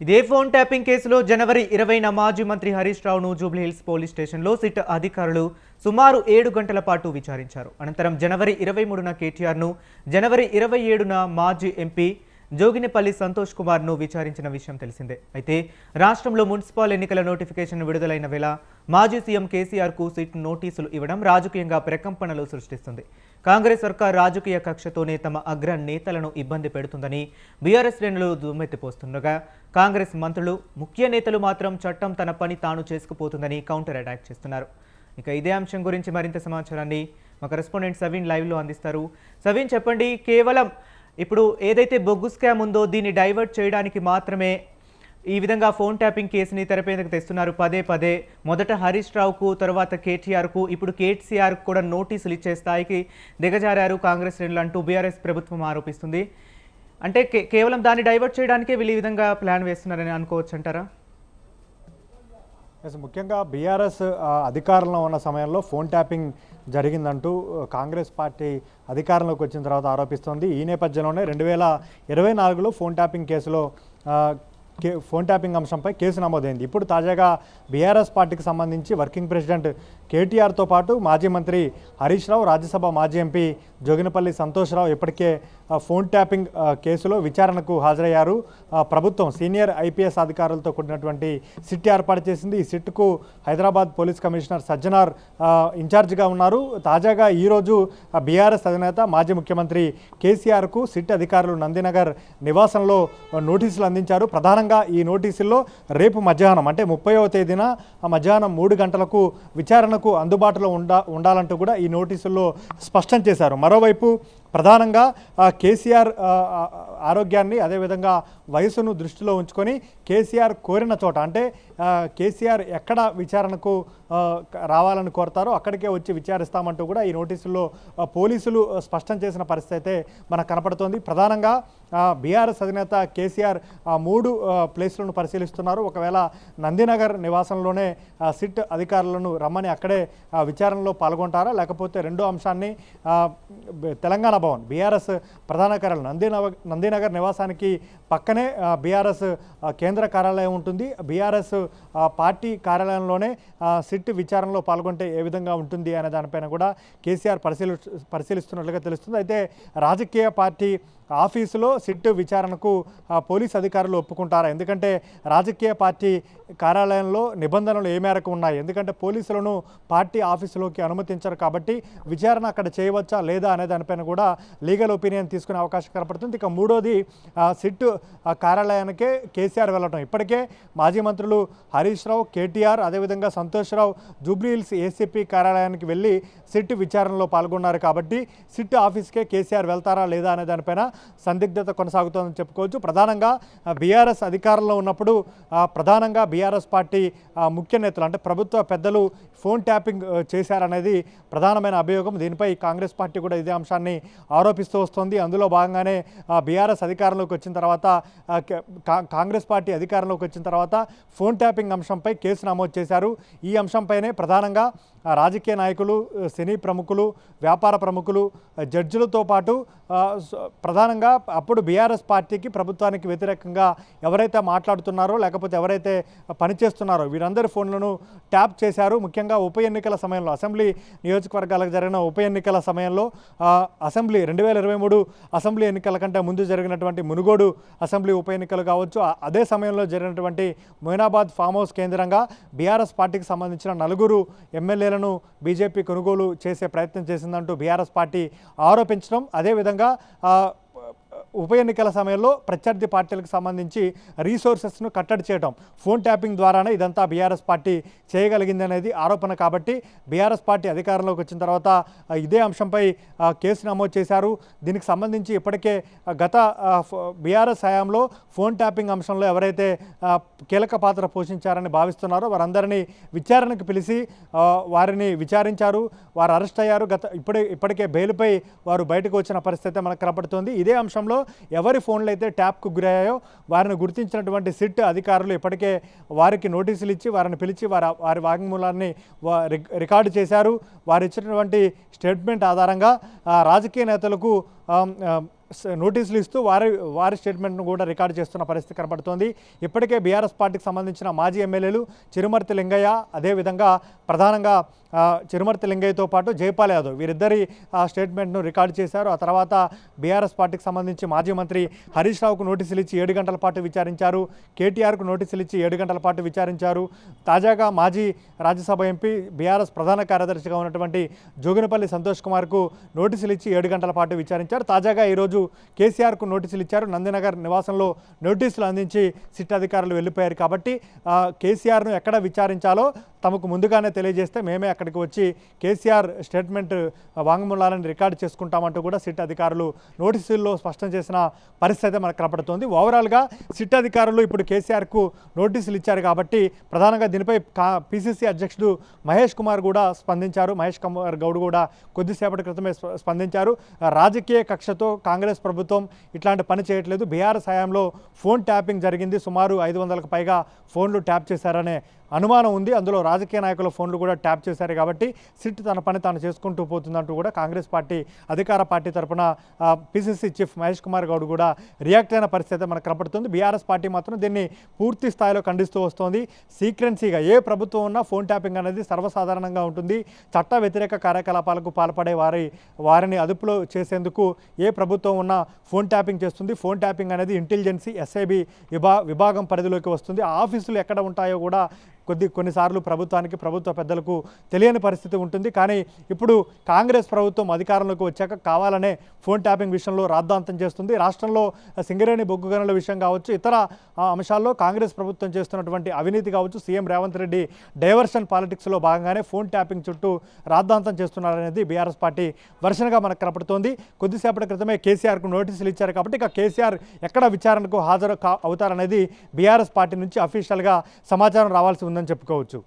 ఇదే phone tapping కేసులో జనవరి 20న మాజీ మంత్రి హరీష్ రావును జూబ్లీహిల్స్ పోలీస్ స్టేషన్లో సిట్ అధికారులు సుమారు 7 గంటల పాటు విచారించారు. అనంతరం జనవరి 23న కేటీఆర్ను, జనవరి 27న మాజీ ఎంపీ జోగినిపల్లి సంతోష్ కుమార్ను విచారించిన విషయం తెలిసిందే. అయితే రాష్ట్రంలో మున్సిపల్ ఎన్నికల నోటిఫికేషన్ విడుదలైన వేళ మాజీ సీఎం కేసీఆర్కు సిట్ నోటీసులు ఇవ్వడం రాజకీయంగా ప్రకంపనలు సృష్టిస్తుంది. కాంగ్రెస్ సర్కార్ రాజకీయ కక్షతోనే తమ అగ్ర నేతలను ఇబ్బంది పెడుతుందని బీఆర్ఎస్ శ్రేణులు దుమ్మెత్తిపోస్తుండగా, కాంగ్రెస్ మంత్రులు, ముఖ్య నేతలు మాత్రం చట్టం తన పని తాను చేసుకుపోతుందని కౌంటర్ అటాక్ చేస్తున్నారు. ఇక ఇదే అంశం గురించి మరింత సమాచారాన్ని మా కరెస్పాండెంట్ సవీన్ లైవ్లో అందిస్తారు. సవీన్, చెప్పండి, కేవలం ఇప్పుడు ఏదైతే బొగ్గు స్కామ్ ఉందో దీన్ని డైవర్ట్ చేయడానికి మాత్రమే ఈ విధంగా ఫోన్ ట్యాపింగ్ కేసుని తెరపైకి తెస్తున్నారు పదే పదే. మొదట హరీష్ రావుకు, తర్వాత కేటీఆర్కు, ఇప్పుడు కేసీఆర్కు కూడా నోటీసులు ఇచ్చే స్థాయికి దిగజారారు కాంగ్రెస్ శ్రేణులు అంటూ బీఆర్ఎస్ ప్రభుత్వం ఆరోపిస్తుంది. అంటే కేవలం దాన్ని డైవర్ట్ చేయడానికే వీళ్ళు ఈ విధంగా ప్లాన్ వేస్తున్నారని అనుకోవచ్చు అంటారా? ముఖ్యంగా బీఆర్ఎస్ అధికారంలో ఉన్న సమయంలో ఫోన్ ట్యాపింగ్ జరిగిందంటూ కాంగ్రెస్ పార్టీ అధికారంలోకి వచ్చిన తర్వాత ఆరోపిస్తోంది. ఈ నేపథ్యంలోనే 2024లో ఫోన్ ట్యాపింగ్ కేసులో ఫోన్ ట్యాపింగ్ అంశంపై కేసు నమోదైంది. ఇప్పుడు తాజాగా బీఆర్ఎస్ పార్టీకి సంబంధించి వర్కింగ్ ప్రెసిడెంట్ కేటీఆర్తో పాటు మాజీ మంత్రి హరీష్ రావు, రాజ్యసభ మాజీ ఎంపీ జోగినిపల్లి సంతోష్ రావు ఇప్పటికే ఫోన్ ట్యాపింగ్ కేసులో విచారణకు హాజరయ్యారు. ప్రభుత్వం సీనియర్ ఐపీఎస్ అధికారులతో కూడినటువంటి సిట్ ఏర్పాటు చేసింది. ఈ సిట్కు హైదరాబాద్ పోలీస్ కమిషనర్ సజ్జనార్ ఇన్ఛార్జిగా ఉన్నారు. తాజాగా ఈరోజు బీఆర్ఎస్ అధినేత మాజీ ముఖ్యమంత్రి కేసీఆర్కు సిట్ అధికారులు నందినగర్ నివాసంలో నోటీసులు అందించారు. ప్రధానంగా ఈ నోటీసుల్లో రేపు మధ్యాహ్నం అంటే 30వ తేదీన మధ్యాహ్నం 3 గంటలకు విచారణకు అందుబాటులో ఉండాలంటూ కూడా ఈ నోటీసుల్లో స్పష్టం చేశారు. మరోవైపు ప్రధానంగా కేసీఆర్ ఆరోగ్యాన్ని, అదేవిధంగా వయసును దృష్టిలో ఉంచుకొని కేసీఆర్ కోరిన చోట అంటే కేసీఆర్ ఎక్కడ విచారణకు రావాలని కోరతారో అక్కడికే వచ్చి విచారిస్తామంటూ కూడా ఈ నోటీసుల్లో పోలీసులు స్పష్టం చేసిన పరిస్థితి అయితే మనకు కనపడుతోంది. ప్రధానంగా బీఆర్ఎస్ అధినేత కేసీఆర్ 3 ప్లేసులను పరిశీలిస్తున్నారు. ఒకవేళ నందినగర్ నివాసంలోనే సిట్ అధికారులను రమ్మని అక్కడే విచారణలో పాల్గొంటారా, లేకపోతే రెండో అంశాన్ని తెలంగాణ భవన్ బీఆర్ఎస్ ప్రధాన కార్యాలయం నందినగర్ నివాసానికి పక్కనే బీఆర్ఎస్ కేంద్ర కార్యాలయం ఉంటుంది. బీఆర్ఎస్ పార్టీ కార్యాలయంలోనే సిట్ విచారణలో పాల్గొంటే ఏ విధంగా ఉంటుంది అనే దానిపైన కూడా కేసీఆర్ పరిశీలిస్తున్నట్లుగా తెలుస్తుంది. అయితే రాజకీయ పార్టీ ఆఫీసులో సిట్ విచారణకు పోలీస్ అధికారులు ఒప్పుకుంటారా? ఎందుకంటే రాజకీయ పార్టీ కార్యాలయంలో నిబంధనలు ఏ మేరకు ఉన్నాయి, ఎందుకంటే పోలీసులను పార్టీ ఆఫీసులోకి అనుమతించరు కాబట్టి విచారణ అక్కడ చేయవచ్చా లేదా అనే దానిపైన కూడా లీగల్ ఒపీనియన్ తీసుకునే అవకాశం కనపడుతుంది. ఇక మూడోది సిట్ కార్యాలయానికే కేసీఆర్ వెళ్ళటం. ఇప్పటికే మాజీ మంత్రులు హరీష్ రావు, కేటీఆర్, అదేవిధంగా సంతోష్ రావు జూబ్లీహిల్స్ ఏసీపీ కార్యాలయానికి వెళ్ళి సిట్ విచారణలో పాల్గొన్నారు కాబట్టి సిట్ ఆఫీస్కే కేసీఆర్ వెళ్తారా లేదా అనే దానిపైన సందిగ్ధత కొనసాగుతోందని చెప్పుకోవచ్చు. ప్రధానంగా బీఆర్ఎస్ అధికారంలో ఉన్నప్పుడు ప్రధానంగా బీఆర్ఎస్ పార్టీ ముఖ్య నేతలు అంటే ప్రభుత్వ పెద్దలు ఫోన్ ట్యాపింగ్ చేశారనేది ప్రధానమైన అభియోగం. దీనిపై కాంగ్రెస్ పార్టీ కూడా ఇదే అంశాన్ని ఆరోపిస్తూ వస్తుంది. అందులో భాగంగానే బీఆర్ఎస్ అధికారంలోకి వచ్చిన తర్వాత కాంగ్రెస్ పార్టీ అధికారంలోకి వచ్చిన తర్వాత ఫోన్ ట్యాపింగ్ అంశంపై కేసు నమోదు చేశారు. ఈ అంశంపైనే ప్రధానంగా రాజకీయ నాయకులు, సినీ ప్రముఖులు, వ్యాపార ప్రముఖులు, జడ్జిలతో పాటు ప్రధానంగా అప్పుడు బీఆర్ఎస్ పార్టీకి, ప్రభుత్వానికి వ్యతిరేకంగా ఎవరైతే మాట్లాడుతున్నారో లేకపోతే ఎవరైతే పనిచేస్తున్నారో వీరందరి ఫోన్లను ట్యాప్ చేశారు. ముఖ్యంగా ఉప ఎన్నికల సమయంలో, అసెంబ్లీ నియోజకవర్గాలకు జరిగిన ఉప ఎన్నికల సమయంలో, అసెంబ్లీ 2023 అసెంబ్లీ ఎన్నికల కంటే ముందు జరిగినటువంటి మునుగోడు అసెంబ్లీ ఉప ఎన్నికలు కావచ్చు, అదే సమయంలో జరిగినటువంటి మొయినాబాద్ ఫామ్ హౌస్ కేంద్రంగా బీఆర్ఎస్ పార్టీకి సంబంధించిన 4 ఎమ్మెల్యేలను బీజేపీ కొనుగోలు చేసే ప్రయత్నం చేసిందంటూ బీఆర్ఎస్ పార్టీ ఆరోపించడం, అదేవిధంగా ఉప ఎన్నికల సమయంలో ప్రత్యర్థి పార్టీలకు సంబంధించి రీసోర్సెస్ను కట్టడి చేయడం ఫోన్ ట్యాపింగ్ ద్వారానే ఇదంతా బీఆర్ఎస్ పార్టీ చేయగలిగింది అనేది ఆరోపణ. కాబట్టి బీఆర్ఎస్ పార్టీ అధికారంలోకి వచ్చిన తర్వాత ఇదే అంశంపై కేసు నమోదు చేశారు. దీనికి సంబంధించి ఇప్పటికే గత బీఆర్ఎస్ హయాంలో ఫోన్ ట్యాపింగ్ అంశంలో ఎవరైతే కీలక పాత్ర పోషించారని భావిస్తున్నారో వారందరినీ విచారణకు పిలిచి వారిని విచారించారు. వారు అరెస్ట్ అయ్యారు. ఇప్పటికే బెయిల్పై వారు బయటకు వచ్చిన పరిస్థితి మనకు కనపడుతోంది. ఇదే అంశంలో ఎవరి ఫోన్లు అయితే ట్యాప్కు గురయ్యాయో వారిని గుర్తించినటువంటి సిట్ అధికారులు ఇప్పటికే వారికి నోటీసులు ఇచ్చి వారిని పిలిచి వారి వాంగ్మూలాన్ని రికార్డు చేశారు. వారు ఇచ్చినటువంటి స్టేట్మెంట్ ఆధారంగా రాజకీయ నేతలకు నోటీసులు ఇస్తూ వారి స్టేట్మెంట్ను కూడా రికార్డు చేస్తున్న పరిస్థితి కనబడుతోంది. ఇప్పటికే బీఆర్ఎస్ పార్టీకి సంబంధించిన మాజీ ఎమ్మెల్యేలు చిరుమర్తి లింగయ్య, అదేవిధంగా ప్రధానంగా చిరుమర్తి లింగయ్యతో పాటు జైపాల్ యాదవ్ వీరిద్దరి స్టేట్మెంట్ను రికార్డు చేశారు. ఆ తర్వాత బీఆర్ఎస్ పార్టీకి సంబంధించి మాజీ మంత్రి హరీష్ రావుకు నోటీసులు ఇచ్చి 7 గంటల పాటు విచారించారు. కేటీఆర్కు నోటీసులు ఇచ్చి 7 గంటల పాటు విచారించారు. తాజాగా మాజీ రాజ్యసభ ఎంపీ బీఆర్ఎస్ ప్రధాన కార్యదర్శిగా ఉన్నటువంటి జోగినపల్లి సంతోష్ కుమార్కు నోటీసులు ఇచ్చి 7 గంటల పాటు విచారించారు. తాజాగా ఈరోజు కేసీఆర్కు నోటీసులు ఇచ్చారు. నందినగర్ నివాసంలో నోటీసులు అందించి సిట్ అధికారులు వెళ్ళిపోయారు. కాబట్టి కేసీఆర్ను ఎక్కడ విచారించాలో తమకు ముందుగానే తెలియజేస్తే మేమే అక్కడికి వచ్చి కేసీఆర్ స్టేట్మెంట్ వాంగ్మూలాలను రికార్డు చేసుకుంటామంటూ కూడా సిట్ అధికారులు నోటీసుల్లో స్పష్టం చేసిన పరిస్థితి మనకు కనపడుతోంది. ఓవరాల్గా సిట్ అధికారులు ఇప్పుడు కేసీఆర్కు నోటీసులు ఇచ్చారు కాబట్టి ప్రధానంగా దీనిపై పిసిసి అధ్యక్షుడు మహేష్ కుమార్ కూడా స్పందించారు. మహేష్ కుమార్ గౌడ్ కూడా కొద్దిసేపటి క్రితమే స్పందించారు. రాజకీయ కక్షతో కాంగ్రెస్ ప్రభుత్వం ఇట్లాంటి పని చేయట్లేదు. బీఆర్ఎస్ హయాంలో ఫోన్ ట్యాపింగ్ జరిగింది. సుమారు 500కు పైగా ఫోన్లు ట్యాప్ చేశారనే అనుమానం ఉంది. అందులో రాజకీయ నాయకుల ఫోన్లు కూడా ట్యాప్ చేశారు. కాబట్టి సిట్ తన పని తాను చేసుకుంటూ పోతుందంటూ కూడా కాంగ్రెస్ పార్టీ అధికార పార్టీ తరఫున పిసిసి చీఫ్ మహేష్ కుమార్ గౌడ్ కూడా రియాక్ట్ అయిన పరిస్థితి మనకు కనపడుతుంది. బీఆర్ఎస్ పార్టీ మాత్రం దీన్ని పూర్తి స్థాయిలో ఖండిస్తూ వస్తోంది. సీక్రెన్సీగా ఏ ప్రభుత్వం ఉన్నా ఫోన్ ట్యాపింగ్ అనేది సర్వసాధారణంగా ఉంటుంది. చట్ట వ్యతిరేక కార్యకలాపాలకు పాల్పడే వారిని అదుపులో చేసేందుకు ఏ ప్రభుత్వం ఉన్నా ఫోన్ ట్యాపింగ్ చేస్తుంది. ఫోన్ ట్యాపింగ్ అనేది ఇంటెలిజెన్సీ ఎస్ఐబి విభాగం పరిధిలోకి వస్తుంది. ఆఫీసులు ఎక్కడ ఉంటాయో కూడా కొన్నిసార్లు ప్రభుత్వ పెద్దలకు తెలియని పరిస్థితి ఉంటుంది. కానీ ఇప్పుడు కాంగ్రెస్ ప్రభుత్వం అధికారంలోకి వచ్చాక కావాలనే ఫోన్ ట్యాపింగ్ విషయంలో రాద్ధాంతం చేస్తుంది. రాష్ట్రంలో సింగరేణి బొగ్గు గనుల విషయం కావచ్చు, ఇతర అంశాల్లో కాంగ్రెస్ ప్రభుత్వం చేస్తున్నటువంటి అవినీతి కావచ్చు, సీఎం రేవంత్ రెడ్డి డైవర్షన్ పాలిటిక్స్లో భాగంగానే ఫోన్ ట్యాపింగ్ చుట్టూ రాద్ధాంతం చేస్తున్నారనేది బీఆర్ఎస్ పార్టీ వర్షన్గా మనకు కనపడుతోంది. కొద్దిసేపటి క్రితమే కేసీఆర్కు నోటీసులు ఇచ్చారు కాబట్టి ఇక కేసీఆర్ ఎక్కడ విచారణకు హాజరు అవుతారనేది బీఆర్ఎస్ పార్టీ నుంచి అఫీషియల్గా సమాచారం రావాల్సి ఉందని చెప్పుకోవచ్చు.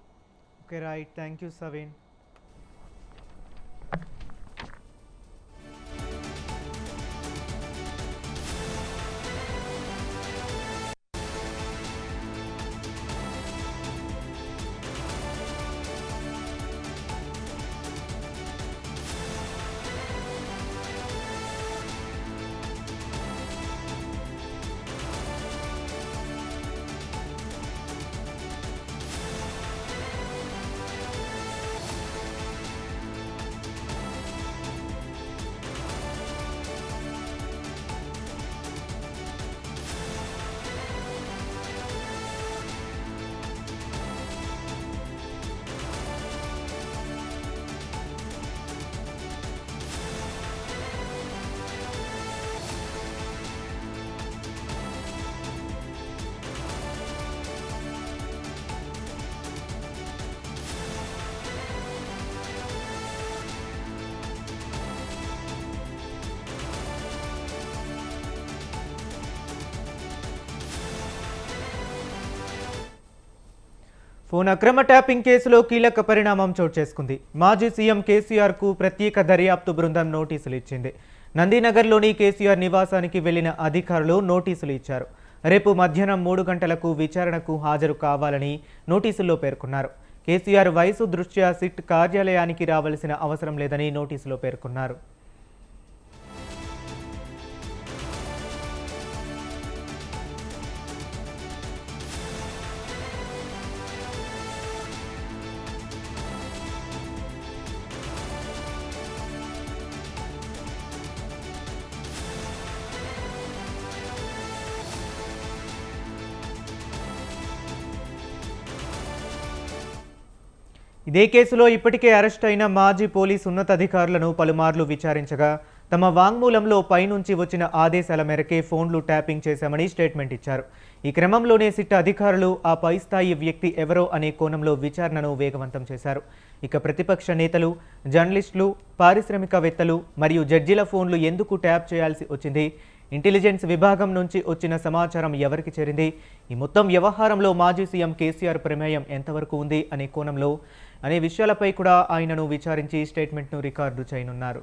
Okay, right. Thank you Saveen. Phone అక్రమ ట్యాపింగ్ కేసులో కీలక పరిణామం చోటు చేసుకుంది. మాజీ సీఎం కేసీఆర్కు ప్రత్యేక దర్యాప్తు బృందం నోటీసులు ఇచ్చింది. నందినగర్లోని కేసీఆర్ నివాసానికి వెళ్లిన అధికారులు నోటీసులు ఇచ్చారు. రేపు మధ్యాహ్నం 3 గంటలకు విచారణకు హాజరు కావాలని నోటీసుల్లో పేర్కొన్నారు. కేసీఆర్ వయసు దృష్ట్యా సిట్ కార్యాలయానికి రావాల్సిన అవసరం లేదని నోటీసులో పేర్కొన్నారు. ఇదే కేసులో ఇప్పటికే అరెస్ట్ అయిన మాజీ పోలీసు ఉన్నతాధికారులను పలుమార్లు విచారించగా తమ వాంగ్మూలంలో పైనుంచి వచ్చిన ఆదేశాల మేరకే ఫోన్లు ట్యాపింగ్ చేశామని స్టేట్మెంట్ ఇచ్చారు. ఈ క్రమంలోనే సిట్ అధికారులు ఆ పై స్థాయి వ్యక్తి ఎవరో అనే కోణంలో విచారణను వేగవంతం చేశారు. ఇక ప్రతిపక్ష నేతలు, జర్నలిస్టులు, పారిశ్రామికవేత్తలు మరియు జడ్జిల ఫోన్లు ఎందుకు ట్యాప్ చేయాల్సి వచ్చింది, ఇంటెలిజెన్స్ విభాగం నుంచి వచ్చిన సమాచారం ఎవరికి చేరింది, ఈ మొత్తం వ్యవహారంలో మాజీ సీఎం కేసీఆర్ ప్రమేయం ఎంతవరకు ఉంది అనే కోణంలో అనే విషయాలపై కూడా ఆయనను విచారించి స్టేట్మెంట్ను రికార్డు చేయనున్నారు.